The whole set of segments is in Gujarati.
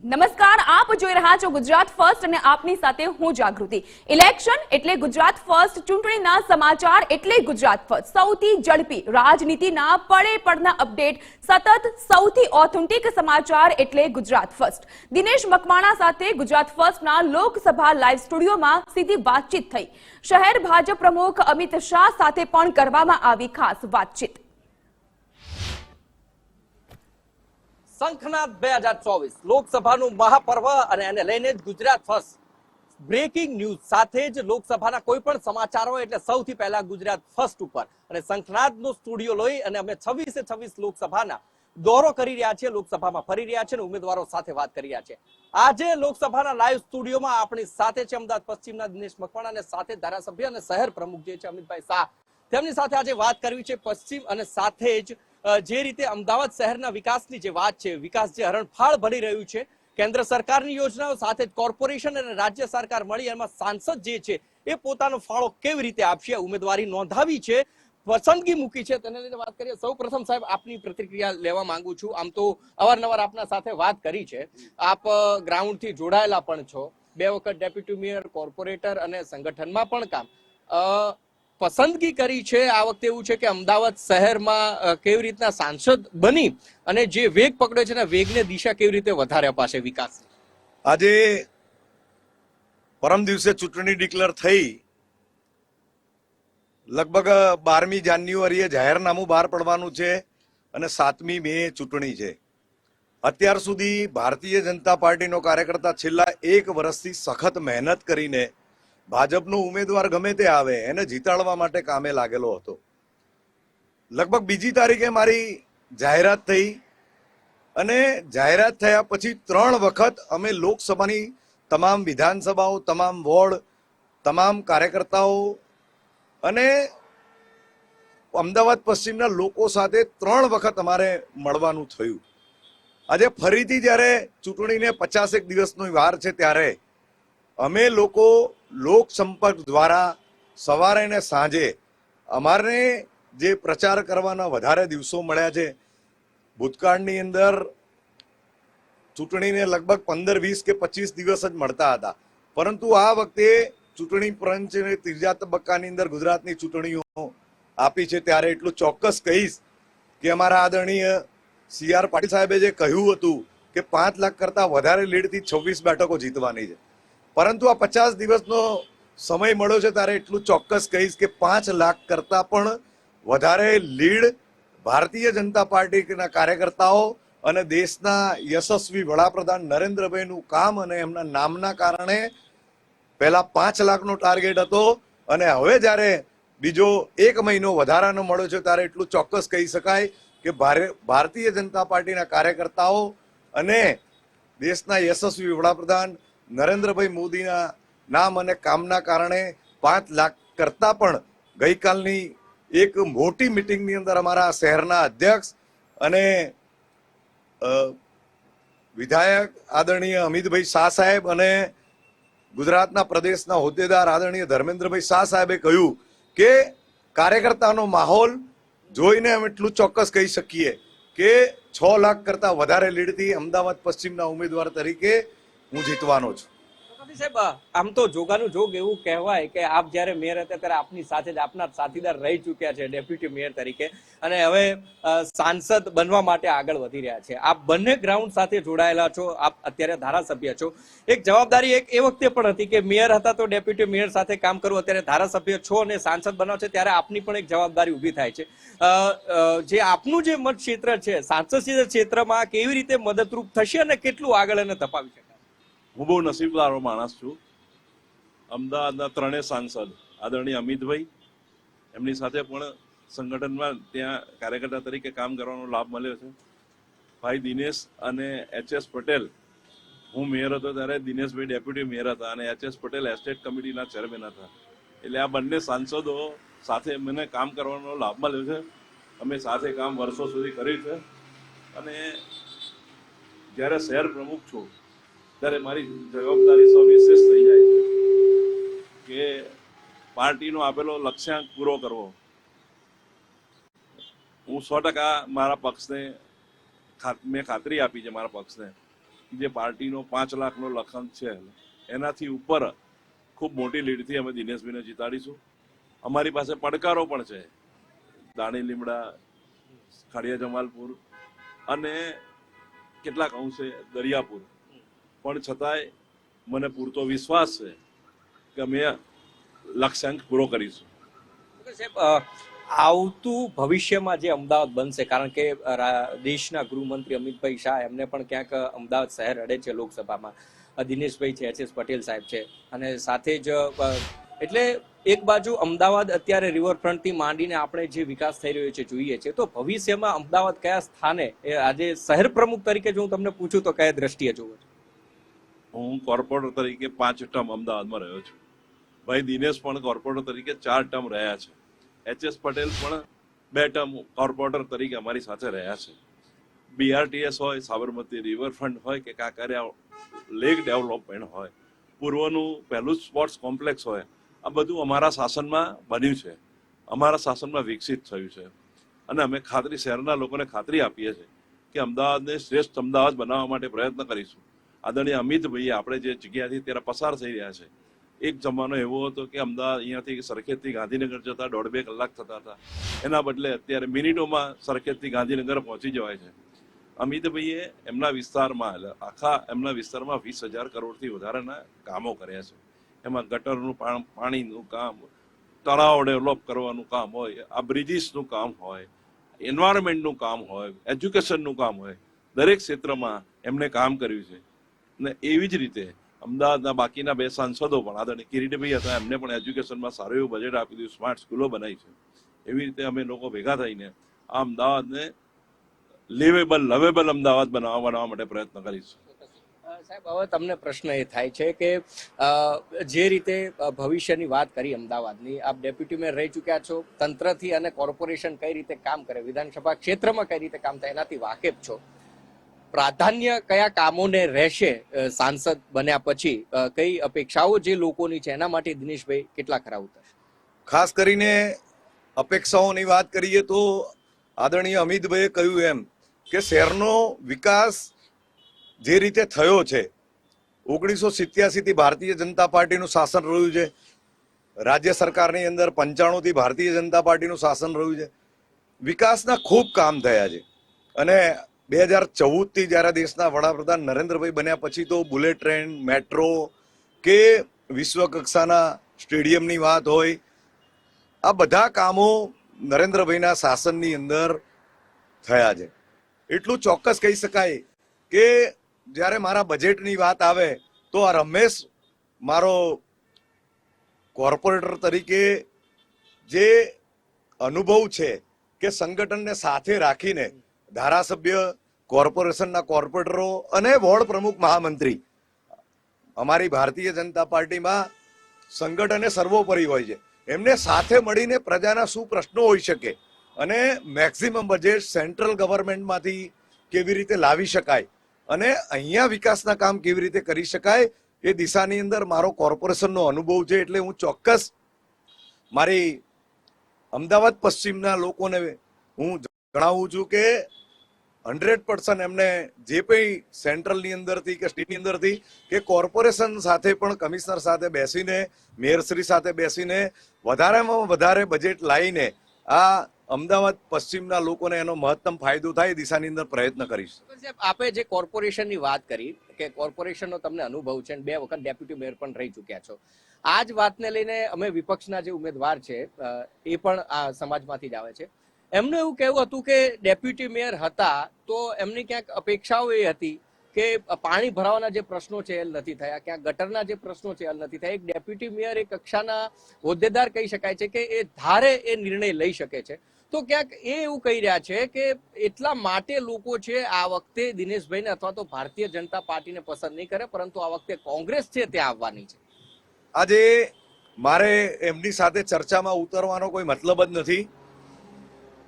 નમસ્કાર, આપ જોઈ રહ્યા છો ગુજરાત ફર્સ્ટ અને આપની સાથે હું જાગૃતિ। ઇલેક્શન એટલે ગુજરાત ફર્સ્ટ, ચૂંટણીના સમાચાર એટલે ગુજરાત ફર્સ્ટ। સૌથી ઝડપી રાજનીતિના પડે પડના અપડેટ, સતત સૌથી ઓથેન્ટિક સમાચાર એટલે ગુજરાત ફર્સ્ટ। દિનેશ મકવાણા સાથે ગુજરાત ફર્સ્ટના લોકસભા લાઈવ સ્ટુડિયોમાં સીધી વાતચીત થઈ। શહેર ભાજપ પ્રમુખ અમિત શાહ સાથે પણ કરવામાં આવી ખાસ વાતચીત। શંખનાદ 2024 લોકસભાનું મહાપર્વ અને એને લઈને જ ગુજરાત ફર્સ્ટ બ્રેકિંગ ન્યૂઝ સાથે જ લોકસભાના કોઈ પણ સમાચારો એટલે સૌથી પહેલા ગુજરાત ફર્સ્ટ ઉપર અને શંખનાદનો સ્ટુડિયો લઈ અને અમે 26 લોકસભાના દોરો કરી રહ્યા છીએ, લોકસભામાં ફરી રહ્યા છીએ અને ઉમેદવારો સાથે વાત કરી રહ્યા છીએ। આજે લોકસભાના લાઈવ સ્ટુડિયોમાં આપણી સાથે છે અમદાવાદ પશ્ચિમના દિનેશ મકવાણા અને સાથે ધારાસભ્ય અને શહેર પ્રમુખ જે છે અમિતભાઈ શાહ। તેમની સાથે આજે વાત કરવી છે પશ્ચિમ અને સાથે જ જે રીતે અમદાવાદ શહેરના વિકાસની જે વાત છે, વિકાસ જે હરણફાળ ભરી રહ્યું છે, કેન્દ્ર સરકારની યોજનાઓ સાથે જ કોર્પોરેશન અને રાજ્ય સરકાર મળી એમાં સાંસદ જે છે એ પોતાનો ફાળો કેવી રીતે આપશે, ઉમેદવારી નોંધાવી છે, પસંદગી મૂકી છે, તેને લઈને વાત કરીએ। સૌપ્રથમ સાહેબ આપની પ્રતિક્રિયા લેવા માંગુ છું। આમ તો અવારનવાર આપના સાથે વાત કરી છે, આપ ગ્રાઉન્ડથી જોડાયેલા પણ છો, 2 વખત ડેપ્યુટી મેયર, કોર્પોરેટર અને સંગઠનમાં પણ કામ પસંદગી કરી છે। આ વખતે એવું છે કે અમદાવાદ શહેરમાં કેવી રીતના સાંસદ બની અને જે વેગ પકડ્યો છે ને વેગને દિશા કેવી રીતે વધારે અપાશે વિકાસ। આજે પરમ દિવસે ચૂંટણી ડિક્લેર થઈ, લગભગ 12મી જાન્યુઆરીએ જાહેરનામું બહાર પડવાનું છે અને 7મી મે ચૂંટણી છે। અત્યાર સુધી ભારતીય જનતા પાર્ટીનો કાર્યકર્તા છેલ્લા 1 વર્ષથી સખત મહેનત કરીને ભાજપનો ઉમેદવાર ગમે તે આવે એને જીતાડવા માટે કામે લાગેલો હતો। લગભગ 2જી તારીખે મારી જાહેરાત થઈ અને જાહેરાત થયા પછી 3 વખત અમે લોકસભાની તમામ વિધાનસભાઓ, તમામ વોર્ડ, તમામ કાર્યકર્તાઓ અને અમદાવાદ પશ્ચિમના લોકો સાથે 3 વખત અમારે મળવાનું થયું। આજે ફરીથી જ્યારે ચૂંટણીને 50 દિવસની વાર છે ત્યારે અમે લોકો લોક સંપર્ક દ્વારા સવારે ને સાંજે અમારે જે પ્રચાર કરવાના વધારે દિવસો મળ્યા છે। ભૂતકાળની અંદર ચૂંટણીને લગભગ 15, 20 કે 25 દિવસ જ મળતા હતા, પરંતુ આ વખતે ચૂંટણી પંચને 3જા તબક્કાની અંદર ગુજરાતની ચૂંટણીઓ આપી છે ત્યારે એટલું ચોક્કસ કહીશ કે અમારા આદરણીય CR પાટીલ સાહેબે જે કહ્યું હતું કે 5 લાખ કરતા વધારે લીડથી 26 બેઠકો જીતવાની છે, પરંતુ આ 50 દિવસનો સમય મળ્યો છે ત્યારે એટલું ચોક્કસ કહીશ કે 5 લાખ કરતા પણ વધારે લીડ ભારતીય જનતા પાર્ટીના કાર્યકર્તાઓ અને દેશના યશસ્વી વડાપ્રધાન નરેન્દ્રભાઈનું કામ અને એમના નામના કારણે પહેલા 5 લાખનો ટાર્ગેટ હતો અને હવે જ્યારે બીજો 1 મહિનો વધારાનો મળ્યો છે ત્યારે એટલું ચોક્કસ કહી શકાય કે ભારતીય જનતા પાર્ટીના કાર્યકર્તાઓ અને દેશના યશસ્વી વડાપ્રધાન નરેન્દ્રભાઈ મોદીના નામ અને કામના કારણે 5 લાખ કરતા પણ ગઈકાલની એક મોટી મિટિંગની અંદર અમારા શહેરના અધ્યક્ષ અને વિધાયક આદરણીય અમિતભાઈ શાહ સાહેબ અને ગુજરાતના પ્રદેશના હોદ્દેદાર આદરણીય ધર્મેન્દ્રભાઈ શાહ સાહેબે કહ્યું કે કાર્યકર્તાનો માહોલ જોઈને અમે એટલું ચોક્કસ કહી શકીએ કે 6 લાખ કરતા વધારે લીડથી અમદાવાદ પશ્ચિમના ઉમેદવાર તરીકે હું જીતવાનો છું। સાહેબ આમ તો જોગાનું જોગ એવું કહેવાય કે આપ જ્યારે મેયર હતા ત્યારે આપની સાથે જ આપના સાથીદાર રહી ચૂક્યા છે ડેપ્યુટી મેયર તરીકે અને હવે સાંસદ બનવા માટે આગળ વધી રહ્યા છે। આપ બંને ગ્રાઉન્ડ સાથે જોડાયેલા છો, આપ અત્યારે ધારાસભ્ય છો। એક જવાબદારી એક એ વખતે પણ હતી કે મેયર હતા તો ડેપ્યુટી મેયર સાથે કામ કરવું, અત્યારે ધારાસભ્ય છો અને સાંસદ બનાવો છે ત્યારે આપની પણ એક જવાબદારી ઊભી થાય છે। જે આપનું જે મત ક્ષેત્ર છે, સાંસદ ક્ષેત્રમાં કેવી રીતે મદદરૂપ થશે અને કેટલું આગળ એને ધપાવી શકાય? હું બહુ નસીબદારો માણસ છું। અમદાવાદના 3 સાંસદ આદરણીય અમિતભાઈ, એમની સાથે પણ સંગઠનમાં ત્યાં કાર્યકર્તા તરીકે કામ કરવાનો લાભ મળ્યો છે। ભાઈ દિનેશ અને HS પટેલ, હું મેયર હતો ત્યારે દિનેશભાઈ ડેપ્યુટી મેયર હતા અને HS પટેલ એસ્ટેટ કમિટીના ચેરમેન હતા, એટલે આ બંને સાંસદો સાથે મને કામ કરવાનો લાભ મળ્યો છે। અમે સાથે કામ વર્ષો સુધી કર્યું છે અને જ્યારે શહેર પ્રમુખ છું ત્યારે મારી જવાબદારી સવિશેષ થઈ જાય છે કે પાર્ટીનો આપેલો લક્ષ્યાંક પૂરો કરવો। હું 100% મારા પક્ષને મેં ખાતરી આપી છે મારા પક્ષને જે પાર્ટીનો 5 લાખનો લખાણ છે એનાથી ઉપર ખૂબ મોટી લીડથી અમે દિનેશભાઈને જીતાડીશું. અમારી પાસે પડકારો પણ છે, દાણી લીમડા, ખાડિયા જમાલપુર અને કેટલાક અંશે દરિયાપુર, પણ છતાંય મને પૂરતો વિશ્વાસ છે કે અમે લક્ષ્યાંક પૂરો કરીશું. સાહેબ, આવતું ભવિષ્યમાં જે અમદાવાદ બનશે, કારણ કે દેશના ગૃહમંત્રી અમિતભાઈ શાહ એમને પણ ક્યાંક અમદાવાદ શહેર અડે છે લોકસભામાં, દિનેશભાઈ છે, HS પટેલ સાહેબ છે, અને સાથે જ એટલે એક બાજુ અમદાવાદ અત્યારે રિવરફ્રન્ટથી માંડીને આપણે જે વિકાસ થઈ રહ્યો છે જોઈએ છે, તો ભવિષ્યમાં અમદાવાદ કયા સ્થાને આજે શહેર પ્રમુખ તરીકે જો હું તમને પૂછું તો કયા દ્રષ્ટિએ જોવો છો? હું કોર્પોરેટર તરીકે 5 ટર્મ અમદાવાદમાં રહ્યો છું. ભાઈ દિનેશ પણ કોર્પોરેટર તરીકે 4 ટર્મ રહ્યા છે. HS પટેલ પણ 2 ટર્મ કોર્પોરેટર તરીકે અમારી સાથે રહ્યા છે. BRTS હોય, સાબરમતી રિવરફ્રન્ટ હોય કે કાંકરિયા લેક ડેવલપમેન્ટ હોય, પૂર્વનું પહેલું સ્પોર્ટ્સ કોમ્પ્લેક્સ હોય, આ બધું અમારા શાસનમાં બન્યું છે, અમારા શાસનમાં વિકસિત થયું છે. અને અમે શહેરના લોકોને ખાતરી આપીએ છીએ કે અમદાવાદને શ્રેષ્ઠ અમદાવાદ બનાવવા માટે પ્રયત્ન કરીશું. આદરણીય અમિતભાઈ આપણે જે જગ્યાથી ત્યારે પસાર થઈ રહ્યા છે, એક જમાનો એવો હતો કે અમદાવાદ અહીંયાથી સરખેજથી ગાંધીનગર જતા 1.5-2 કલાક થતા હતા, એના બદલે અત્યારે મિનિટોમાં સરખેજથી ગાંધીનગર પહોંચી જવાય છે. અમિતભાઈએ એમના વિસ્તારમાં 20,000 કરોડથી વધારેના કામો કર્યા છે. એમાં ગટરનું પાણીનું કામ, તળાવ ડેવલપ કરવાનું કામ હોય, આ બ્રિજીસનું કામ હોય, એન્વાયરમેન્ટનું કામ હોય, એજ્યુકેશનનું કામ હોય, દરેક ક્ષેત્રમાં એમણે કામ કર્યું છે. ને એવી જ રીતે અમદાવાદના બાકીના 2 સાંસદો પણ, આદરણીય કિરીટભાઈ હતા, એમને પણ એજ્યુકેશનમાં સારું એવું બજેટ આપી દીધું, સ્માર્ટ સ્કૂલો બનાવી છે. એવી રીતે અમે લોકો ભેગા થઈને આ અમદાવાદને લવેબલ અમદાવાદ બનાવવા માટે પ્રયત્ન કરીશું. સાહેબ, હવે તમને પ્રશ્ન એ થાય છે કે જે રીતે ભવિષ્યની વાત કરી અમદાવાદની, આપ ડેપ્યુટી મેયર રહી ચૂક્યા છો, તંત્રથી અને કોર્પોરેશન કઈ રીતે કામ કરે, વિધાનસભા ક્ષેત્રમાં કઈ રીતે કામ થાય એનાથી વાકેફ છો. પ્રાધાન્ય કયા કામોને રહેશે સાંસદ બન્યા પછી, કઈ અપેક્ષાઓ જે લોકોની છે એના માટે દિનેશભાઈ કેટલા ખરા ઉતરશે? ખાસ કરીને અપેક્ષાઓની વાત કરીએ તો આદરણીય અમિતભાઈએ કહ્યું એમ કે શહેરનો વિકાસ જે રીતે થયો છે, 1987 થી ભારતીય જનતા પાર્ટીનું શાસન રહ્યું છે, રાજ્ય સરકારની અંદર 95 થી ભારતીય જનતા પાર્ટીનું શાસન રહ્યું છે, વિકાસના ખૂબ કામ થયા છે. અને 2014 થી જ્યારે દેશના વડાપ્રધાન નરેન્દ્રભાઈ બન્યા પછી તો બુલેટ ટ્રેન, મેટ્રો કે વિશ્વ કક્ષાના સ્ટેડિયમની વાત હોય, આ બધા કામો નરેન્દ્રભાઈના શાસનની અંદર થયા છે. એટલું ચોક્કસ કહી શકાય કે જ્યારે મારા બજેટની વાત આવે તો આ રમેશ મારો કોર્પોરેટર તરીકે જે અનુભવ છે કે સંગઠનને સાથે રાખીને ધારાસભ્ય, કોર્પોરેશનના કોર્પોરેટરો અને વોર્ડ પ્રમુખ, મહામંત્રી, અમારી ભારતીય જનતા પાર્ટીમાં સંગઠન એ સર્વોપરી હોય છે. એમને સાથે મળીને પ્રજાના શું પ્રશ્નો હોઈ શકે અને મેક્સિમમ બજેટ સેન્ટ્રલ ગવર્મેન્ટમાંથી કેવી રીતે લાવી શકાય અને અહીંયા વિકાસના કામ કેવી રીતે કરી શકાય એ દિશાની અંદર મારો કોર્પોરેશનનો અનુભવ છે. એટલે હું ચોક્કસ મારી અમદાવાદ પશ્ચિમના લોકોને હું જણાવું છું કે 100% એમને જે કંઈ સેન્ટ્રલની અંદરથી કે સ્ટેટની અંદરથી કે કોર્પોરેશન સાથે પણ કમિશનર સાથે બેસીને, મેયરશ્રી સાથે બેસીને વધારેમાં વધારે બજેટ લાવીને આ અમદાવાદ પશ્ચિમના લોકોને એનો મહત્તમ ફાયદો થાય એ દિશાની અંદર પ્રયત્ન કરીશ. આપે જે કોર્પોરેશનની વાત કરી કે કોર્પોરેશનનો તમને અનુભવ છે, 2 વખત ડેપ્યુટી મેયર પણ રહી ચૂક્યા છો, આ જ વાતને લઈને અમે વિપક્ષના જે ઉમેદવાર છે એ પણ આ સમાજમાંથી જ આવે છે, એમનું એવું કહેવું હતું કે ડેપ્યુટી મેયર હતા તો એમની ક્યાંક અપેક્ષાઓ એ હતી કે પાણી ભરાવાના જે પ્રશ્નો છે હલ નથી થયા, ક્યાંક ગટરના જે પ્રશ્નો છે હલ નથી થયા. એક ડેપ્યુટી મેયર એ કક્ષાના હોદ્દેદાર કહી શકાય છે કે એ ધારે એ નિર્ણય લઈ શકે છે. તો ક્યાંક એ એવું કહી રહ્યા છે કે એટલા માટે લોકો છે આ વખતે દિનેશભાઈને અથવા તો ભારતીય જનતા પાર્ટીને પસંદ નહીં કરે, પરંતુ આ વખતે કોંગ્રેસ છે ત્યાં આવવાની છે. આજે મારે એમની સાથે ચર્ચામાં ઉતરવાનો કોઈ મતલબ જ નથી.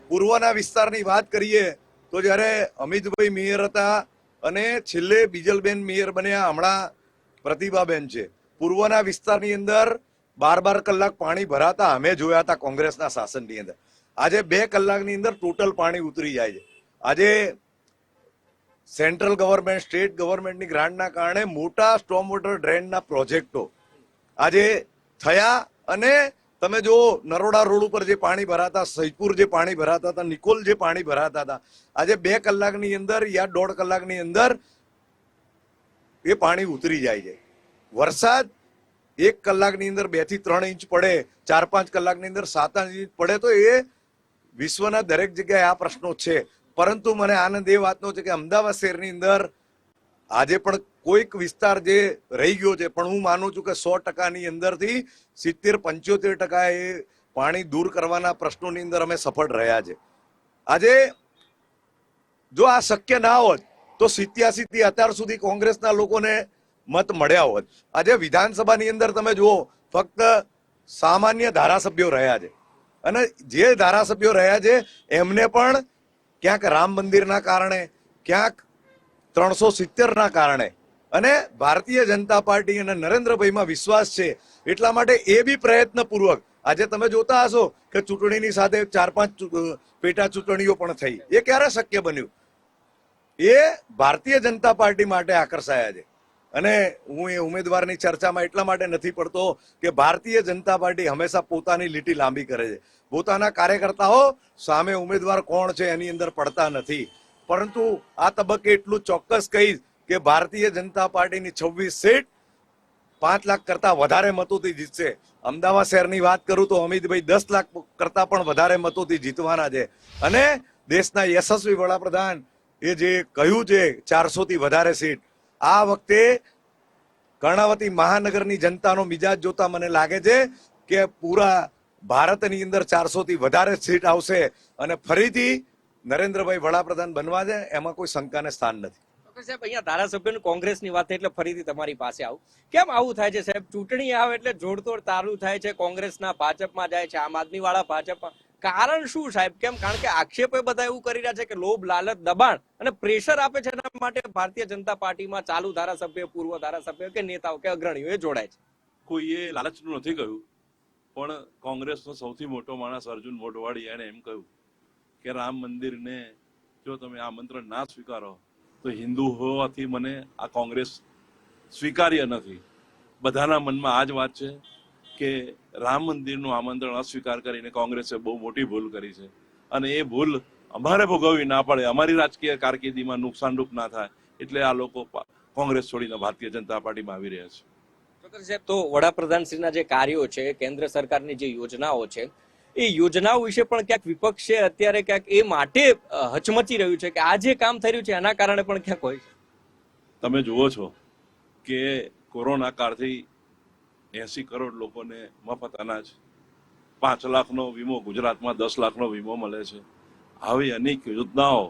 પૂર્વના વિસ્તારની વાત કરીએ તો જ્યારે અમિતભાઈ મેયર હતા અને છેલ્લે બીજલબેન મેયર બન્યા, હમણાં પ્રતિભાબેન છે, પૂર્વના વિસ્તારની અંદર 12 કલાક પાણી ભરાતા અમે જોયા હતા કોંગ્રેસના શાસનની અંદર. આજે 2 કલાકની અંદર ટોટલ પાણી ઉતરી જાય છે. આજે સેન્ટ્રલ ગવર્મેન્ટ સ્ટેટ ગવર્મેન્ટની ગ્રાન્ટના કારણે મોટા સ્ટોર્મ વોટર ડ્રેનના પ્રોજેક્ટો આજે થયા અને તમે જો નરોડા રોડ ઉપર જે પાણી ભરાતા, સૈદપુર જે પાણી ભરાતા હતા, નિકોલ જે પાણી ભરાતા હતા, આજે 2 કલાકની અંદર યા 1.5 કલાકની અંદર એ પાણી ઉતરી જાય છે. વરસાદ 1 કલાકની અંદર 2 થી 3 ઇંચ પડે, 4-5 કલાકની અંદર 7-8 ઇંચ પડે તો એ વિશ્વના દરેક જગ્યાએ આ પ્રશ્નો છે. પરંતુ મને આનંદ એ વાતનો છે કે અમદાવાદ શહેરની અંદર આજે પણ કોઈક વિસ્તાર જે રહી ગયો છે, પણ હું માનું છું કે 100%ની અંદરથી 70-75% એ પાણી દૂર કરવાના પ્રશ્નોની અંદર અમે સફળ રહ્યા છે. આજે જો આ શક્ય ના હોત તો 87 થી અત્યાર સુધી કોંગ્રેસના લોકોને મત મળ્યા હોત. આજે વિધાનસભાની અંદર તમે જુઓ ફક્ત સામાન્ય ધારાસભ્યો રહ્યા છે અને જે ધારાસભ્યો રહ્યા છે એમને પણ ક્યાંક રામ મંદિરના કારણે, ક્યાંક 370ના કારણે અને ભારતીય જનતા પાર્ટી અને નરેન્દ્રભાઈમાં વિશ્વાસ છે એટલા માટે એ બી પ્રયત્નપૂર્વક આજે તમે જોતા હશો કે ચૂંટણીની સાથે 4-5 પેટા ચૂંટણીઓ પણ થઈ. એ ક્યારે શક્ય બન્યું? એ ભારતીય જનતા પાર્ટી માટે આકર્ષાયા છે. અને હું એ ઉમેદવારની ચર્ચામાં એટલા માટે નથી પડતો કે ભારતીય જનતા પાર્ટી હંમેશા પોતાની લીટી લાંબી કરે છે. પોતાના કાર્યકર્તાઓ સામે ઉમેદવાર કોણ છે એની અંદર પડતા નથી. પરંતુ આ તબક્કે એટલું ચોક્કસ કહીશ કે ભારતીય જનતા પાર્ટીની 26 સીટ 5 લાખ કરતા વધારે મતોથી જીતશે. અમદાવાદ શહેરની વાત કરું તો અમિતભાઈ 10 લાખ કરતા પણ વધારે મતોથી જીતવાના છે. અને દેશના યશસ્વી વડાપ્રધાન એ જે કહ્યું છે 400 થી વધારે સીટ, આ વખતે કર્ણાવતી મહાનગરની જનતાનો મિજાજ જોતા મને લાગે છે કે પૂરા ભારતની અંદર 400 થી વધારે સીટ આવશે અને ફરીથી નરેન્દ્રભાઈ વડાપ્રધાન બનવા છે, એમાં કોઈ શંકાને સ્થાન નથી. સાહેબ, અહીંયા ધારાસભ્યનું કોંગ્રેસની વાત એટલે ફરીથી તમારી પાસે આવું. કેમ આવું થાય છે સાહેબ? ચૂંટણી આવે એટલે જોડતોડ તારું થાય છે, કોંગ્રેસના ભાજપમાં જાય છે, આમ આદમી વાળા ભાજપમાં. કારણ શું સાહેબ? કેમ? કારણ કે આક્ષેપો બધા એવું કરી રહ્યા છે કે લોભ, લાલચ, દબાણ અને પ્રેશર આપે છે એના માટે ભારતીય જનતા પાર્ટીમાં ચાલુ ધારાસભ્ય, પૂર્વ ધારાસભ્ય કે નેતાઓ કે અગ્રણીઓ એ જોડાય છે. કોઈએ લાલચનું નથી કહ્યું, પણ કોંગ્રેસનો સૌથી મોટો માણસ અર્જુન મોઢવાડી એણે એમ કહ્યું કે રામ મંદિરને જો તમે આમંત્રણ ના સ્વીકારો તો હિન્દુ હોવાથી મને આ કોંગ્રેસ સ્વીકાર્ય નથી. બધાના મનમાં આ જ વાત છે કે રામ મંદિરનું આમંત્રણ અસ્વીકાર કરીને કોંગ્રેસે બહુ મોટી ભૂલ કરી છે અને એ ભૂલ અમારે ભોગવવી ના પડે, અમારી રાજકીય કારકિર્દીમાં નુકસાનરૂપ ના થાય એટલે આ લોકો કોંગ્રેસ છોડીને ભારતીય જનતા પાર્ટીમાં આવી રહ્યા છે. સાહેબ, તો વડાપ્રધાનશ્રીના જે કાર્યો છે, કેન્દ્ર સરકારની જે યોજનાઓ છે, એ યોજનાઓ વિશે પણ ક્યાંક વિપક્ષે અત્યારે ક્યાંક એ માટે હચમચી રહ્યું છે કે આ જે કામ થઈ રહ્યું છે એના કારણે પણ ક્યાંક હોય છે. તમે જુઓ છો કે કોરોના કાળથી 80 કરોડ લોકોને મફત અનાજ, 5 લાખનો વીમો, ગુજરાતમાં 10 લાખનો વીમો મળે છે. આવી અનેક યોજનાઓ,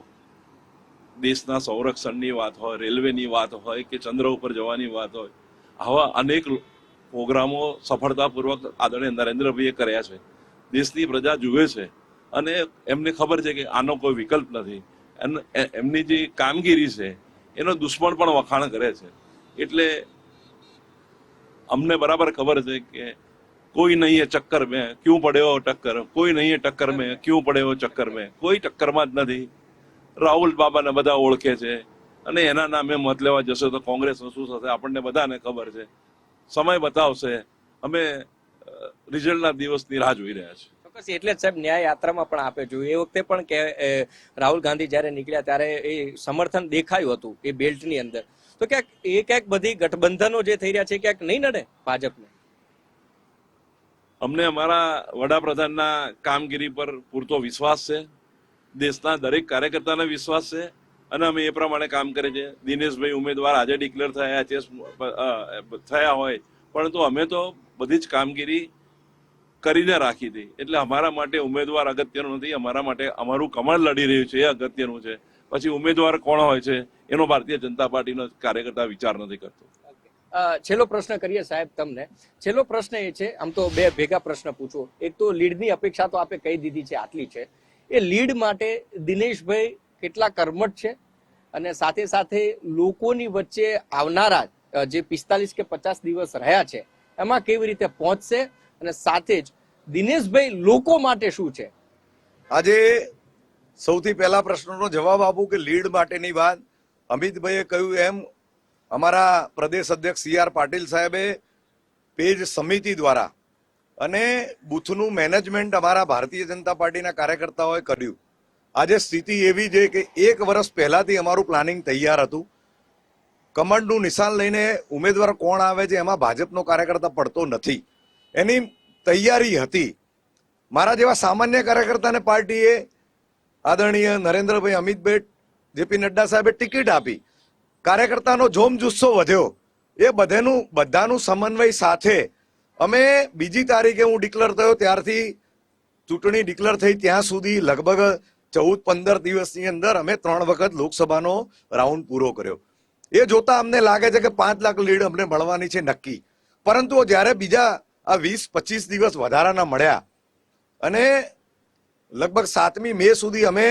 દેશના સંરક્ષણની વાત હોય, રેલવેની વાત હોય કે ચંદ્ર ઉપર જવાની વાત હોય, આવા અનેક પ્રોગ્રામો સફળતાપૂર્વક આદરણીય નરેન્દ્રભાઈએ કર્યા છે. દેશની પ્રજા જુએ છે અને એમને ખબર છે કે આનો કોઈ વિકલ્પ નથી. એમની જે કામગીરી છે એનો દુશ્મન પણ વખાણ કરે છે. એટલે અમને બરાબર ખબર છે કે કોઈ નહીં ચક્કર મેં ક્યું પડ્યો ટક્કર, કોઈ નહીં ટક્કર મેં ક્યું પડ્યો ચક્કર મેં. કોઈ ટક્કરમાં જ નથી. રાહુલ બાબાને બધા ઓળખે છે અને એના નામે મત લેવા જશે તો કોંગ્રેસનું શું થશે આપણને બધાને ખબર છે. સમય બતાવશે. અમે રિઝલ્ટના દિવસની રાહ જોઈ રહ્યા છે. ચોક્કસ. એટલે જ સાહેબ ન્યાય યાત્રામાં પણ આપે જોયું. એ વખતે પણ કે રાહુલ ગાંધી જયારે નીકળ્યા ત્યારે એ સમર્થન દેખાયું હતું એ બેલ્ટની અંદર. તો ક્યાંક બધી ગઠબંધનો જે થઈ રહ્યા છે ક્યાંક નહીં નડે ભાજપને? અમને અમારા વડાપ્રધાનના કામગીરી પર પૂરતો વિશ્વાસ છે, દેશના દરેક કાર્યકર્તાને વિશ્વાસ છે અને અમે એ પ્રમાણે કામ કરીએ છીએ. દિનેશભાઈ ઉમેદવાર આજે ડિક્લેર થયા હોય પરંતુ અમે તો બધી જ કામગીરી કરીને રાખી હતી. એટલે અમારા માટે ઉમેદવાર અગત્યનું નથી, અમારા માટે અમારું કમળ લડી રહ્યું છે એ અગત્યનું છે. પછી ઉમેદવાર કોણ હોય છે એનો ભારતીય જનતા પાર્ટીનો કાર્યકર્તા વિચાર નથી કરતો. છેલ્લો પ્રશ્ન કરીએ સાહેબ તમને. છેલ્લો પ્રશ્ન એ છે, આમ તો બે ભેગા પ્રશ્ન પૂછો. એક તો લીડની અપેક્ષા તો આપે કહી દીધી છે, આટલી છે. એ લીડ માટે દિનેશભાઈ કેટલા કર્મઠ છે અને સાથે સાથે લોકોની વચ્ચે આવનારા જે 45 કે 50 દિવસ રહ્યા છે એમાં કેવી રીતે પહોંચશે અને સાથે જ દિનેશભાઈ લોકો માટે શું છે? આજે સૌથી પહેલા પ્રશ્નનો જવાબ આપું કે લીડ માટેની વાત અમિતભાઈએ કહ્યું એમ અમારા પ્રદેશ અધ્યક્ષ CR પાટીલ સાહેબે પેજ સમિતિ દ્વારા અને બૂથનું મેનેજમેન્ટ અમારા ભારતીય જનતા પાર્ટીના કાર્યકર્તાઓએ કર્યું. આજે સ્થિતિ એવી છે કે 1 વર્ષ પહેલાથી અમારું પ્લાનિંગ તૈયાર હતું. કમળનું નિશાન લઈને ઉમેદવાર કોણ આવે છે એમાં ભાજપનો કાર્યકર્તા પડતો નથી, એની તૈયારી હતી. મારા જેવા સામાન્ય કાર્યકર્તાને પાર્ટીએ આદરણીય નરેન્દ્રભાઈ અમિતભાઈ JP નડ્ડા સાહેબે ટિકિટ આપી. કાર્યકર્તાનો જોમ જુસ્સો વધ્યો. એ બધાનું સમન્વય સાથે અમે 2જી તારીખે હું ડિક્લેર થયો ત્યારથી ચૂંટણી ડિક્લેર થઈ ત્યાં સુધી લગભગ 14-15 દિવસની અંદર અમે 3 વખત લોકસભાનો રાઉન્ડ પૂરો કર્યો. એ જોતા અમને લાગે છે કે 5 લાખ લીડ અમને મળવાની છે નક્કી. પરંતુ જ્યારે બીજા આ 20-25 દિવસ વધારાના મળ્યા અને લગભગ 7મી મે સુધી અમે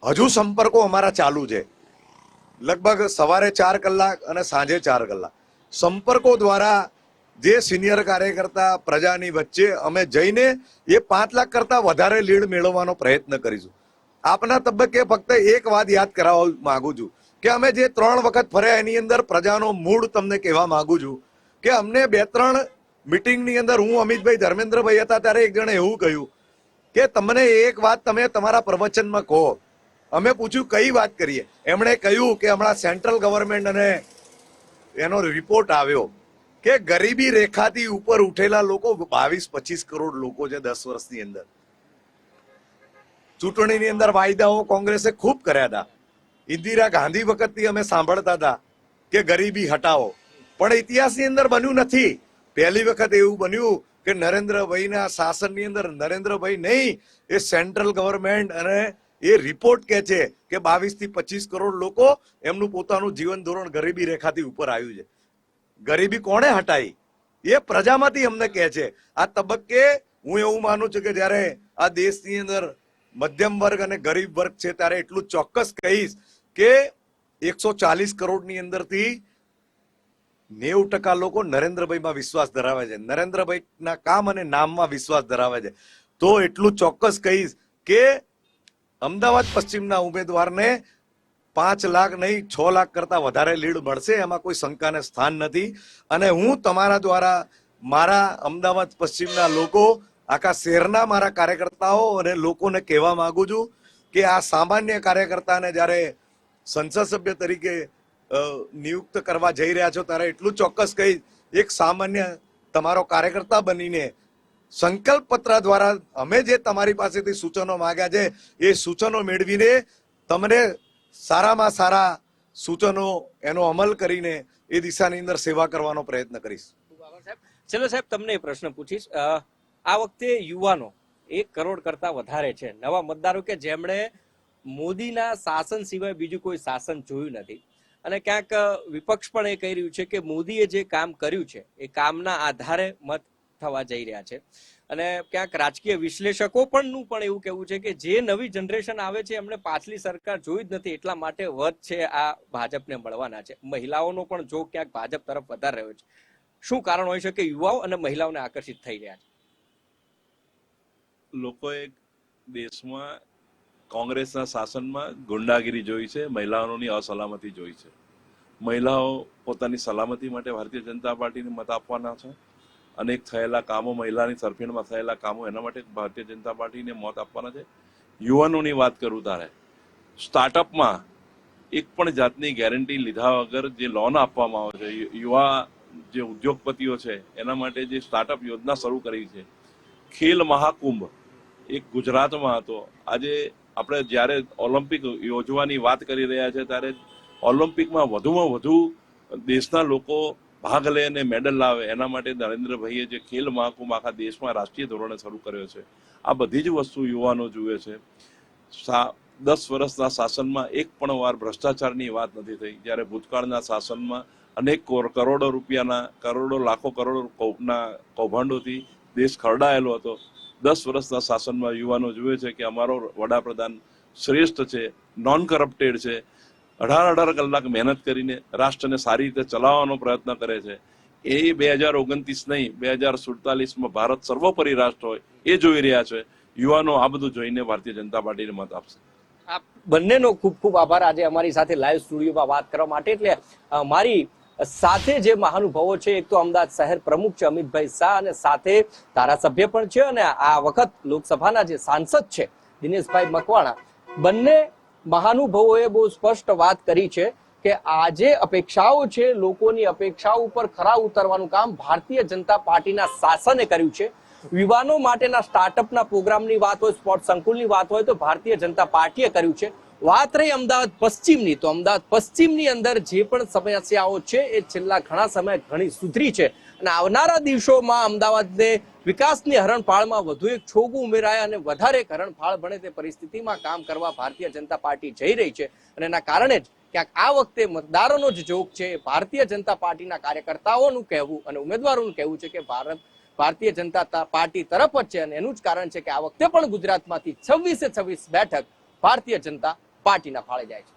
હજુ સંપર્કો અમારા ચાલુ છે. લગભગ સવારે 4 કલાક અને સાંજે 4 કલાક સંપર્કો દ્વારા જે સિનિયર કાર્યકર્તા પ્રજાની વચ્ચે અમે જઈને એ 5 લાખ કરતા વધારે લીડ મેળવવાનો પ્રયત્ન કરીશું. આપના તબક્કે ફક્ત એક વાત યાદ કરાવવા માંગુ છું કે અમે જે 3 વખત ફર્યા એની અંદર પ્રજાનો મૂડ તમને કહેવા માંગુ છું કે અમને 2-3 મિટિંગની અંદર હું અમિતભાઈ ધર્મેન્દ્રભાઈ હતા ત્યારે એક જણે એવું કહ્યું કે તમને એક વાત તમે તમારા પ્રવચનમાં કહો. અમે પૂછ્યું કઈ વાત કરીએ. એમણે કહ્યું કે હમણાં સેન્ટ્રલ ગવર્મેન્ટ અને એનો રિપોર્ટ આવ્યો કે ગરીબી રેખાથી ઉપર ઉઠેલા લોકો 22-25 કરોડ લોકો છે 10 વર્ષની અંદર. ચૂંટણીની અંદર વાયદાઓ કોંગ્રેસે ખૂબ કર્યા હતા. ઇન્દિરા ગાંધી વખતથી અમે સાંભળતા હતા કે ગરીબી હટાવો, પણ ઇતિહાસની અંદર બન્યું નથી. પહેલી વખત એવું બન્યું કે નરેન્દ્રભાઈના શાસનની અંદર નરેન્દ્રભાઈ નહીં, એ સેન્ટ્રલ ગવર્મેન્ટ અને એ રિપોર્ટ કહે છે કે 22-25 કરોડ લોકો એમનું પોતાનું જીવન ધોરણ ગરીબી રેખાથી ઉપર આવ્યું છે. ગરીબી કોણે હટાઈ? એ પ્રજામાંથી અમને કહે છે. આ તબક્કે હું એવું માનું છું કે જ્યારે આ દેશની અંદર મધ્યમ વર્ગ અને ગરીબ વર્ગ છે ત્યારે એટલું ચોક્કસ કહીશ કે 140 કરોડની અંદરથી 90% લોકો નરેન્દ્રભાઈમાં વિશ્વાસ ધરાવે છે, નરેન્દ્રભાઈના કામ અને નામમાં વિશ્વાસ ધરાવે છે. તો એટલું ચોક્કસ કહીશ કે અમદાવાદ પશ્ચિમના ઉમેદવારને 5 લાખ નહીં 6 લાખ કરતા વધારે લીડ મળશે, એમાં કોઈ શંકાને સ્થાન નથી. અને હું તમારા દ્વારા મારા અમદાવાદ પશ્ચિમના લોકો, આખા શહેરના મારા કાર્યકર્તાઓ અને લોકોને કહેવા માંગુ છું કે આ સામાન્ય કાર્યકર્તાને જ્યારે સંસદ સભ્ય તરીકે નિયુક્ત કરવા જઈ રહ્યા છો ત્યારે એટલું ચોક્કસ કહી, એક સામાન્ય તમારો કાર્યકર્તા બનીને સંકલ્પ પત્ર દ્વારા અમે જે તમારી પાસેથી સૂચનો માંગ્યા છે એ સૂચનો મેળવીને તમને સારામાં સારા સૂચનો એનો અમલ કરીને એ દિશાની અંદર સેવા કરવાનો પ્રયત્ન કરીશ. ચલો સાહેબ, તમને એ પ્રશ્ન પૂછીશ. આ વખતે યુવાનો 1 કરોડ કરતા વધારે છે, નવા મતદારો કે જેમણે મોદીના શાસન સિવાય બીજું કોઈ શાસન જોયું નથી. અને ક્યાંક વિપક્ષ પણ એ કહી રહ્યું છે કે મોદીએ જે કામ કર્યું છે એ કામના આધારે મત થવા જઈ રહ્યા છે. અને ક્યાંક રાજકીય વિશ્લેષકો પણ એવું કહેવું છે કે જે નવી જનરેશન આવે છે એમણે પાછલી સરકાર જોઈ જ નથી, એટલા માટે વધ છે આ ભાજપને મળવાના છે. મહિલાઓનો પણ જો ક્યાંક ભાજપ તરફ વધારે રહ્યો છે. શું કારણ હોય છે કે યુવાઓ અને મહિલાઓને આકર્ષિત થઈ રહ્યા છે? લોકોએ દેશમાં કોંગ્રેસના શાસનમાં ગુંડાગીરી જોઈ છે, મહિલાઓની અસલામતી જોઈ છે. મહિલાઓ પોતાની સલામતી માટે ભારતીય જનતા પાર્ટીને મત આપવાના છે. અનેક થયેલા કામો, મહિલાની તરફેણમાં થયેલા કામો, એના માટે ભારતીય જનતા પાર્ટીને મત આપવાના છે. યુવાનોની વાત કરું તારે સ્ટાર્ટઅપમાં એક પણ જાતની ગેરંટી લીધા વગર જે લોન આપવામાં આવે છે, યુવા જે ઉદ્યોગપતિઓ છે એના માટે જે સ્ટાર્ટઅપ યોજના શરૂ કરી છે. ખેલ મહાકુંભ એક ગુજરાતમાં હતો. આજે આપણે જ્યારે ઓલિમ્પિક યોજવાની વાત કરી રહ્યા છે ત્યારે ઓલિમ્પિકમાં વધુમાં વધુ દેશના લોકો ભાગ લે અને મેડલ લાવે એના માટે નરેન્દ્રભાઈએ જે ખેલ મહાકુંભ આખા દેશમાં રાષ્ટ્રીય ધોરણે શરૂ કર્યો છે, આ બધી જ વસ્તુ યુવાનો જુએ છે. 10 વર્ષના શાસનમાં એક પણ વાર ભ્રષ્ટાચારની વાત નથી થઈ, જ્યારે ભૂતકાળના શાસનમાં અનેક કરોડો રૂપિયાના, કરોડો લાખો કરોડના કૌભાંડોથી દેશ ખરડાયેલો હતો. 10 વર્ષના શાસનમાં યુવાનો જુએ છે કે અમારો વડાપ્રધાન શ્રેષ્ઠ છે, નોન કરપ્ટેડ છે, 18 કલાક મહેનત કરીને રાષ્ટ્રને સારી રીતે ચલાવવાનો પ્રયત્ન કરે છે. એ 2029 નહીં 2047માં ભારત સર્વોપરી રાષ્ટ્ર હોય એ જોઈ રહ્યા છે. યુવાનો આ બધું જોઈને ભારતીય જનતા પાર્ટીને મત આપશે. આપ બંનેનો ખૂબ ખૂબ આભાર આજે અમારી સાથે લાઈવ સ્ટુડિયોમાં વાત કરવા માટે. એટલે મારી સાથે જે મહાનુભાવો છે, એક તો અમદાવાદ શહેર પ્રમુખ છે અમિતભાઈ શાહ, અને સાથે ધારાસભ્ય પણ છે અને આ વખત લોકસભાના જે સાંસદ છે દિનેશભાઈ મકવાણા, બંને મહાનુભાવોએ બહુ સ્પષ્ટ વાત કરી છે કે આ જે અપેક્ષાઓ છે, લોકોની અપેક્ષાઓ ઉપર ખરા ઉતરવાનું કામ ભારતીય જનતા પાર્ટીના શાસને કર્યું છે. યુવાનો માટેના સ્ટાર્ટઅપના પ્રોગ્રામની વાત હોય, સ્પોર્ટ સંકુલની વાત હોય તો ભારતીય જનતા પાર્ટીએ કર્યું છે. વાત રહી અમદાવાદ પશ્ચિમની, તો અમદાવાદ પશ્ચિમની અંદર જે પણ સમસ્યાઓ છે એ છેલ્લા ઘણા સમય ઘણી સુધરી છે અને આવનારા દિવસોમાં અમદાવાદને વિકાસની હરણફાળમાં વધુ એક છોગું ઉમેરાય અને વધારે હરણફાળ બને તે પરિસ્થિતિમાં કામ કરવા ભારતીય જનતા પાર્ટી જઈ રહી છે. અને એના કારણે જ ક્યાંક આ વખતે મતદારોનો જ જોગ છે, ભારતીય જનતા પાર્ટીના કાર્યકર્તાઓનું કહેવું અને ઉમેદવારોનું કહેવું છે કે ભારતીય જનતા પાર્ટી તરફ જ છે. અને એનું જ કારણ છે કે આ વખતે પણ ગુજરાતમાંથી 26 બેઠક ભારતીય જનતા પાર્ટીના ફાળે જાય છે.